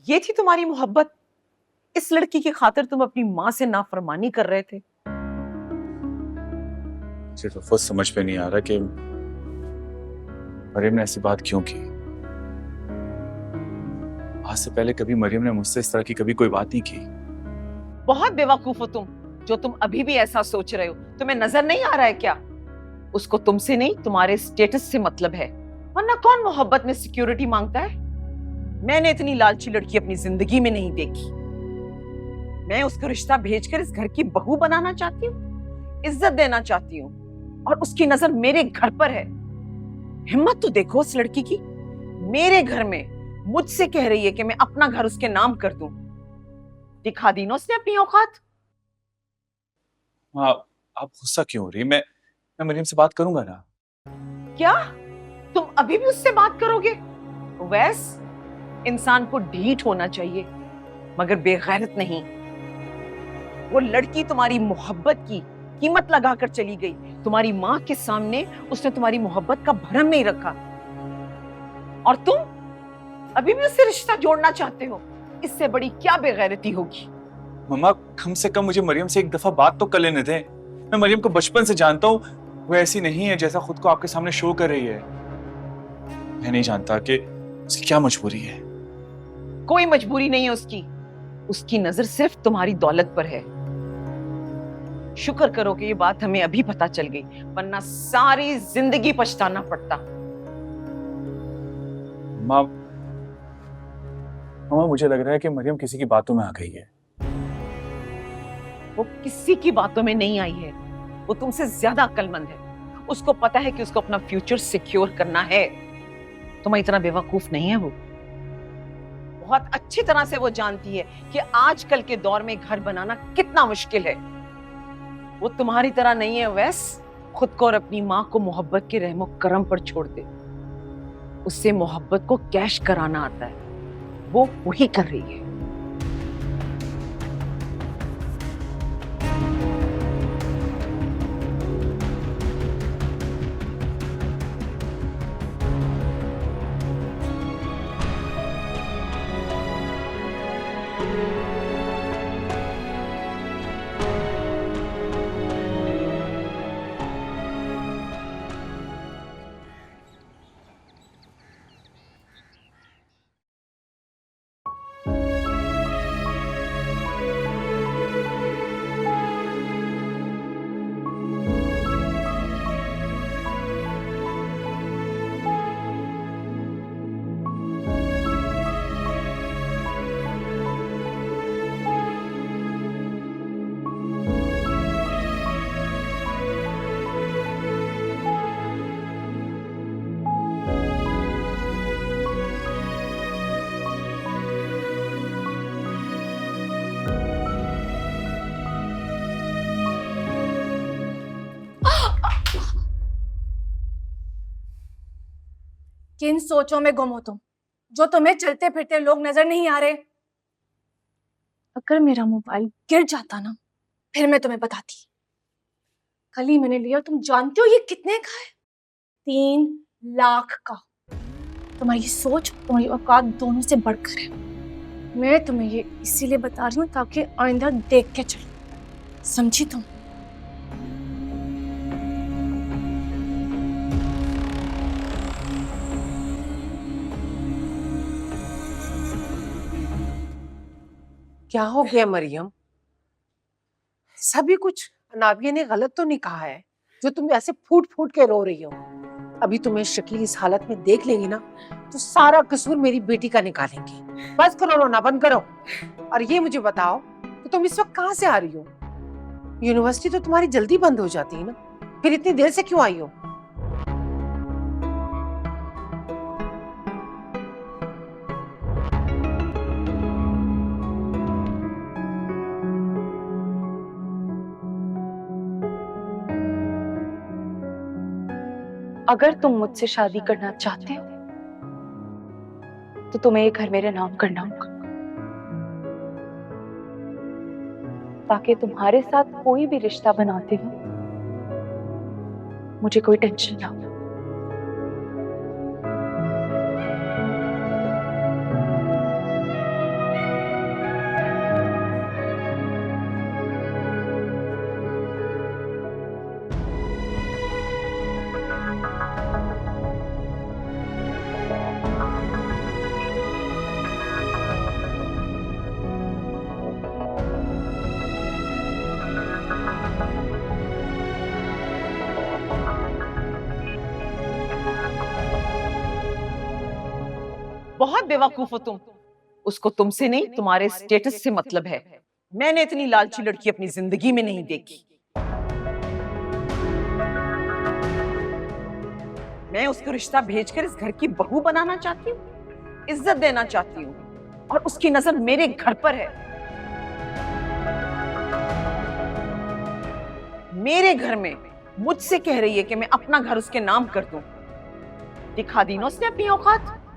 ये थी तुम्हारी मोहब्बत? इस लड़की की खातिर तुम अपनी माँ से नाफरमानी कर रहे थे? मुझे तो खुद समझ में नहीं आ रहा कि मरियम ने ऐसी बात क्यों की। आज से पहले कभी मरियम ने मुझसे इस तरह की कभी कोई बात नहीं की। बहुत बेवकूफ हो तुम, जो तुम अभी भी ऐसा सोच रहे हो। तुम्हें नजर नहीं आ रहा है क्या? उसको तुमसे नहीं, तुम्हारे स्टेटस से मतलब है। वरना कौन मोहब्बत में सिक्योरिटी मांगता है? मैंने इतनी लालची लड़की अपनी जिंदगी में नहीं देखी। मैं उसको रिश्ता भेजकर इस घर की बहू बनाना चाहती हूँ, इज्जत देना चाहती हूँ, और उसकी नजर मेरे घर पर है। हिम्मत तो देखो उस लड़की की, मेरे घर में मुझसे कह रही है कि मैं अपना घर उसके नाम कर दूं। दिखा दी ना उसने अपनी औकात। हाँ, आप गुस्सा क्यों हो रही? मैं मरियम से बात करूंगा ना। क्या तुम अभी भी उससे बात करोगे? वैस इंसान को ढीठ होना चाहिए, मगर बेगैरत नहीं। वो लड़की तुम्हारी मोहब्बत की कीमत लगाकर चली गई। तुम्हारी माँ के सामने उसने तुम्हारी मोहब्बत का भरम नहीं रखा, और तुम अभी भी उससे रिश्ता जोड़ना चाहते हो। इससे बड़ी क्या बेगैरती होगी? मम्मा, कम से कम मुझे मरियम से एक दफा बात तो कर लेने दें। मैं मरियम को बचपन से जानता हूँ, वो ऐसी नहीं है जैसा खुद को आपके सामने शो कर रही है। मैं नहीं जानता कि उसकी क्या मजबूरी है। कोई मजबूरी नहीं है उसकी। उसकी नजर सिर्फ तुम्हारी दौलत पर है। शुक्र करो कि ये बात हमें अभी पता चल गई, वरना सारी जिंदगी पछताना पड़ता। मम्मा, मम्मा, मुझे लग रहा है कि मरियम किसी की बातों में आ गई है। वो किसी की बातों में नहीं आई है। वो तुमसे ज्यादा अक्लमंद है। उसको पता है कि उसको अपना फ्यूचर सिक्योर करना है। तुम इतना बेवकूफ नहीं है वो। बहुत अच्छी तरह से वो जानती है कि आजकल के दौर में घर बनाना कितना मुश्किल है। वो तुम्हारी तरह नहीं है वैस, खुद को और अपनी माँ को मोहब्बत के रहमो करम पर छोड़ दे। उससे मोहब्बत को कैश कराना आता है, वो वही कर रही है। किन सोचों में गुम हो तुम, जो तुम्हें चलते फिरते लोग नजर नहीं आ रहे? अगर मेरा मोबाइल गिर जाता ना, फिर मैं तुम्हें बताती। कल ही मैंने लिया, तुम जानते हो ये कितने का है? 3 लाख का। तुम्हारी सोच, तुम्हारी औकात दोनों से बढ़कर है। मैं तुम्हें ये इसीलिए बता रही हूँ ताकि आइंदा देख के चलो, समझी तुम? क्या हो गया मरियम? सभी कुछ नाविया ने गलत तो नहीं कहा है जो तुम ऐसे फूट फूट के रो रही हो? अभी तुम्हें शक्ली इस हालत में देख लेंगी ना, तो सारा कसूर मेरी बेटी का निकालेंगी। बस करो, रोना बंद करो। और ये मुझे बताओ कि तुम इस वक्त कहाँ से आ रही हो? यूनिवर्सिटी तो तुम्हारी जल्दी बंद हो जाती है ना, फिर इतनी देर से क्यों आई हो? अगर तुम मुझसे शादी करना चाहते हो तो तुम्हें ये घर मेरे नाम करना होगा, ताकि तुम्हारे साथ कोई भी रिश्ता बनाते हो मुझे कोई टेंशन ना हो। बेवकूफ हो तुम। उसको तुमसे नहीं, तुम्हारे स्टेटस से मतलब है। मैंने इतनी लालची लड़की अपनी जिंदगी में नहीं देखी। मैं उसको रिश्ता भेजकर इस घर की बहू बनाना चाहती हूँ, इज्जत देना चाहती हूँ, और उसकी नजर मेरे घर पर है। मेरे घर में मुझसे कह रही है कि मैं अपना घर उसके नाम कर दूं। दिखा दी ना उसने अपनी औकात।